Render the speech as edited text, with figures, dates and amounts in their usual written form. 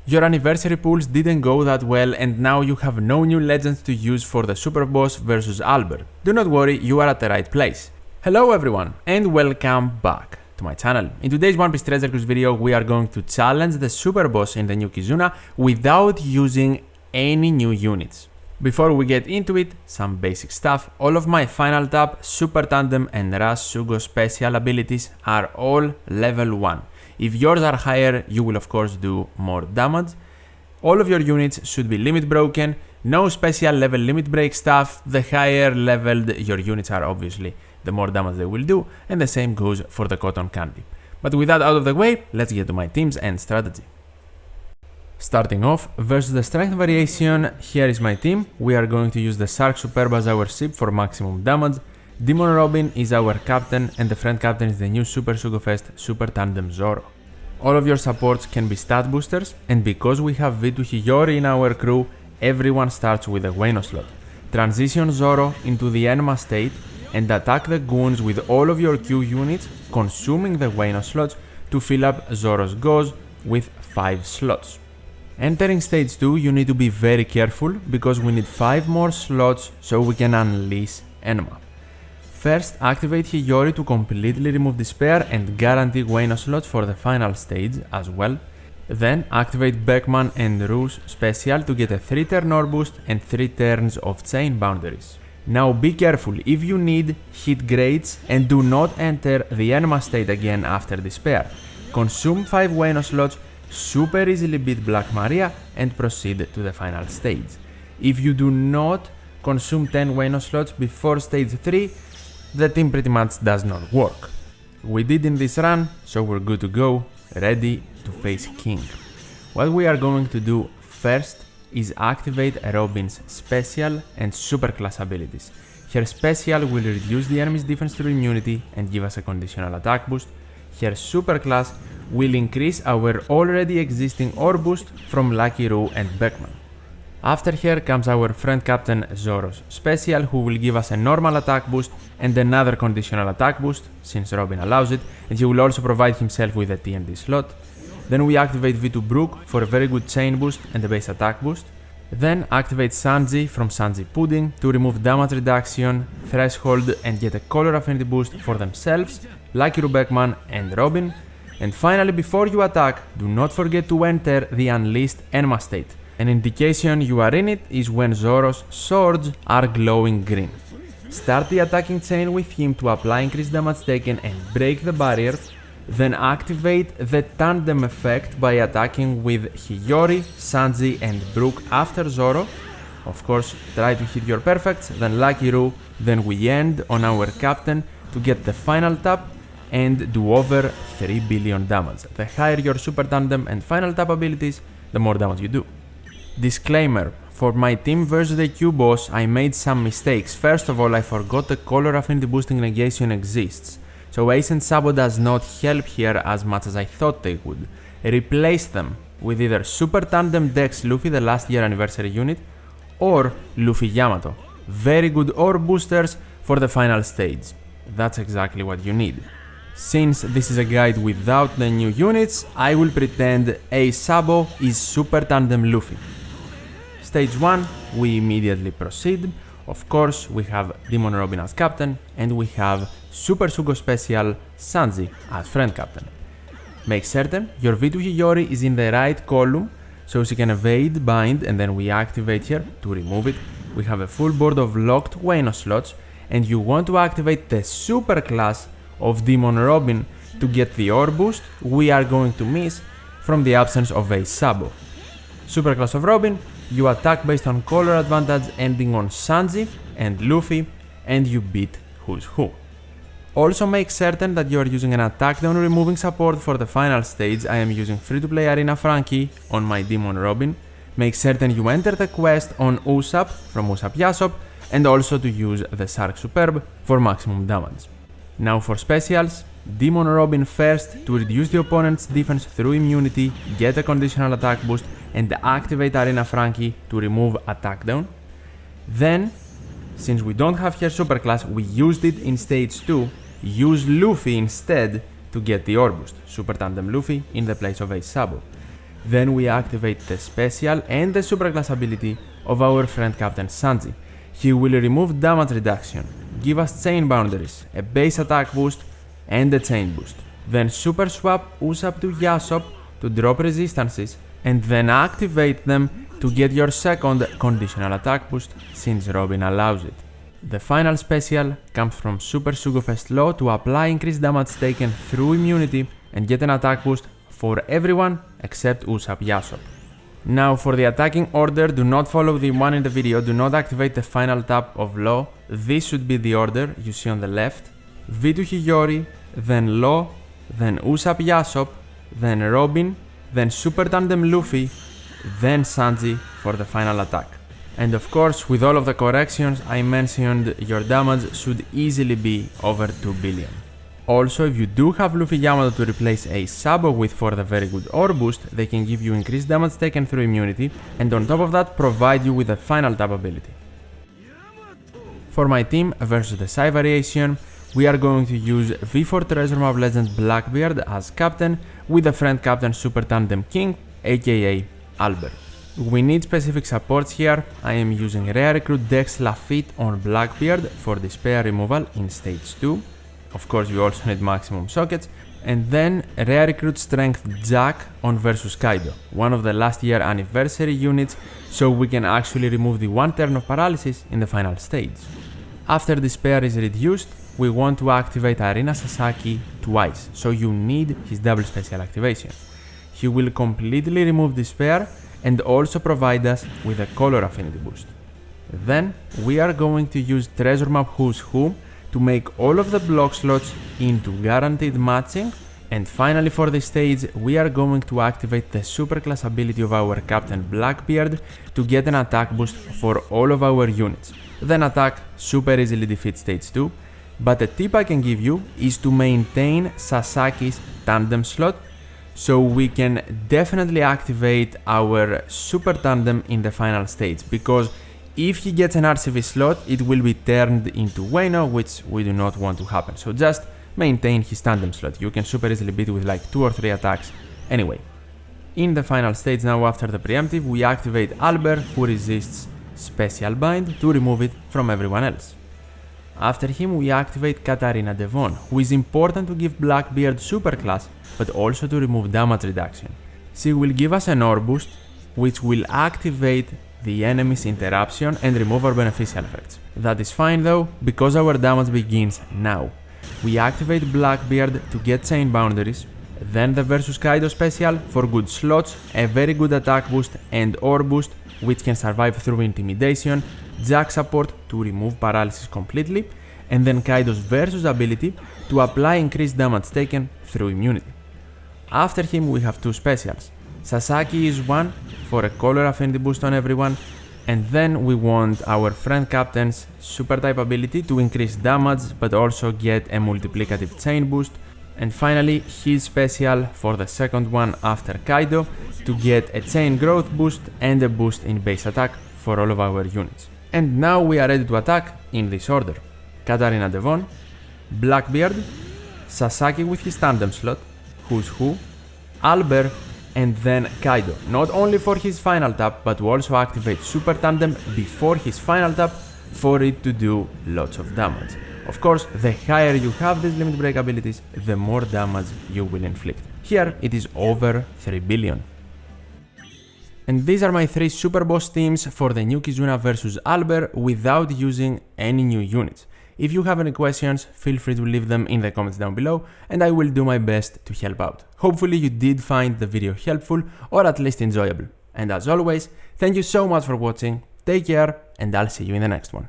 Your anniversary pools didn't go that well and now you have no new legends to use for the Super Boss vs Alber. Do not worry, you are at the right place. Hello everyone and welcome back to my channel. In today's One Piece Treasure Cruise video, we are going to challenge the Super Boss in the new Kizuna without using any new units. Before we get into it, some basic stuff. All of my Final Tap, Super Tandem and Rush Sugo special abilities are all level 1. If yours are higher, you will of course do more damage. All of your units should be limit broken, no special level limit break stuff. The higher leveled your units are, obviously, the more damage they will do, and the same goes for the cotton candy. But with that out of the way, let's get to my teams and strategy. Starting off, versus the strength variation, here is my team. We are going to use the Shark Superb as our ship for maximum damage. Demon Robin is our captain and the friend captain is the new Super Sugofest Super Tandem Zoro. All of your supports can be stat boosters, and because we have V2 Hiyori in our crew, everyone starts with a Wano slot. Transition Zoro into the Enma state and attack the goons with all of your Q units, consuming the Wano slots to fill up Zoro's Goz with 5 slots. Entering stage 2, you need to be very careful because we need 5 more slots so we can unleash Enma. First, activate Hiyori to completely remove Despair and guarantee Wano slots for the final stage as well. Then, activate Beckman and Ruse special to get a 3-turn Ore boost and 3 turns of chain boundaries. Now be careful, if you need, hit grades and do not enter the Enma state again after Despair. Consume 5 Wano slots, super easily beat Black Maria and proceed to the final stage. If you do not consume 10 Wano slots before stage 3, the team pretty much does not work. We did in this run, so we're good to go, ready to face King. What we are going to do first is activate Robin's special and super class abilities. Her special will reduce the enemy's defense through immunity and give us a conditional attack boost. Her super class will increase our already existing Ore boost from Lucky Roo and Beckman. After her comes our friend captain Zoro's special, who will give us a normal attack boost and another conditional attack boost, since Robin allows it, and he will also provide himself with a TNT slot. Then we activate V2 Brook for a very good chain boost and a base attack boost. Then activate Sanji from Sanji Pudding to remove damage reduction, threshold and get a color affinity boost for themselves, Lucky Roo, Beckman and Robin. And finally, before you attack, do not forget to enter the Unleashed Enma state. An indication you are in it is when Zoro's swords are glowing green. Start the attacking chain with him to apply increased damage taken and break the barrier, then activate the tandem effect by attacking with Hiyori, Sanji and Brook after Zoro. Of course, try to hit your perfects, then Lucky Roo, then we end on our captain to get the final tap and do over 3 billion damage. The higher your super tandem and final tap abilities, the more damage you do. Disclaimer, for my team versus the Q boss, I made some mistakes. First of all, I forgot the color affinity boosting negation exists, so Ace and Sabo does not help here as much as I thought they would. Replace them with either Super Tandem Dex Luffy, the last year anniversary unit, or Luffy Yamato. Very good Ore boosters for the final stage. That's exactly what you need. Since this is a guide without the new units, I will pretend Ace Sabo is Super Tandem Luffy. Stage 1, we immediately proceed. Of course, we have Demon Robin as captain, and we have Super Sugo Special Sanji as friend captain. Make certain your V2 Hiyori is in the right column, so she can evade, bind, and then we activate her to remove it. We have a full board of locked Wano slots, and you want to activate the super class of Demon Robin to get the Ore boost we are going to miss from the absence of Ace Sabo. Super class of Robin, you attack based on color advantage ending on Sanji and Luffy, and you beat who's who. Also make certain that you are using an attack down removing support for the final stage. I am using free-to-play Arena Frankie on my Demon Robin. Make certain you enter the quest on Usopp from Usopp Yasop, and also to use the Shark Superb for maximum damage. Now for specials, Demon Robin first to reduce the opponent's defense through immunity, get a conditional attack boost, and activate Arena Frankie to remove attack down. Then, since we don't have her super class, we used it in stage 2, use Luffy instead to get the Ore boost, Super Tandem Luffy in the place of Ace Sabo. Then we activate the special and the superclass ability of our friend Captain Sanji. He will remove damage reduction, give us chain boundaries, a base attack boost, and a chain boost. Then super swap Usopp to Yasop to drop resistances, and then activate them to get your second conditional attack boost since Robin allows it. The final special comes from Super Sugofest Law to apply increased damage taken through immunity and get an attack boost for everyone except Usopp Yasop. Now for the attacking order, do not follow the one in the video, do not activate the final tap of Law. This should be the order you see on the left. V to Hiyori, then Law, then Usopp Yasop, then Robin, then Super Tandem Luffy, then Sanji for the final attack. And of course, with all of the corrections I mentioned, your damage should easily be over 2 billion. Also, if you do have Luffy Yamato to replace a Sabo with for the very good ore boost, they can give you increased damage taken through immunity, and on top of that provide you with a final tap ability. For my team versus the Sai variation, we are going to use V4 Treasure Map Legend Blackbeard as captain with the friend captain Super Tandem King, aka Alber. We need specific supports here. I am using Rare Recruit Dex Lafitte on Blackbeard for Despair removal in stage 2. Of course, you also need maximum sockets. And then Rare Recruit Strength Jack on versus Kaido, one of the last year anniversary units, so we can actually remove the one turn of paralysis in the final stage. After Despair is reduced, we want to activate Arena Sasaki twice, so you need his double special activation. He will completely remove Despair and also provide us with a color affinity boost. Then we are going to use Treasure Map Who's Who to make all of the block slots into guaranteed matching, and finally for this stage we are going to activate the superclass ability of our Captain Blackbeard to get an attack boost for all of our units. Then attack super easily defeat stage 2, but a tip I can give you is to maintain Sasaki's tandem slot, so we can definitely activate our super tandem in the final stage, because if he gets an RCV slot, it will be turned into Wano, which we do not want to happen. So just maintain his tandem slot. You can super easily beat with like 2 or 3 attacks anyway. In the final stage now, after the preemptive, we activate Alber, who resists Special Bind to remove it from everyone else. After him we activate Katarina Devon, who is important to give Blackbeard superclass, but also to remove damage reduction. She will give us an ore boost, which will activate the enemy's interruption and remove our beneficial effects. That is fine though, because our damage begins now. We activate Blackbeard to get chain boundaries, then the versus Kaido special for good slots, a very good attack boost and ore boost, which can survive through intimidation, Jack support to remove paralysis completely, and then Kaido's versus ability to apply increased damage taken through immunity. After him we have 2 specials. Sasaki is one for a color affinity boost on everyone, and then we want our friend captain's super type ability to increase damage but also get a multiplicative chain boost, and finally his special for the second one after Kaido to get a chain growth boost and a boost in base attack for all of our units. And now we are ready to attack in this order: Katarina Devon, Blackbeard, Sasaki with his tandem slot, Who's Who, Alber, and then Kaido, not only for his final tap, but to also activate Super Tandem before his final tap for it to do lots of damage. Of course, the higher you have these limit break abilities, the more damage you will inflict. Here it is over 3 billion. And these are my 3 super boss teams for the new Kizuna vs Alber without using any new units. If you have any questions, feel free to leave them in the comments down below and I will do my best to help out. Hopefully you did find the video helpful or at least enjoyable. And as always, thank you so much for watching, take care, and I'll see you in the next one.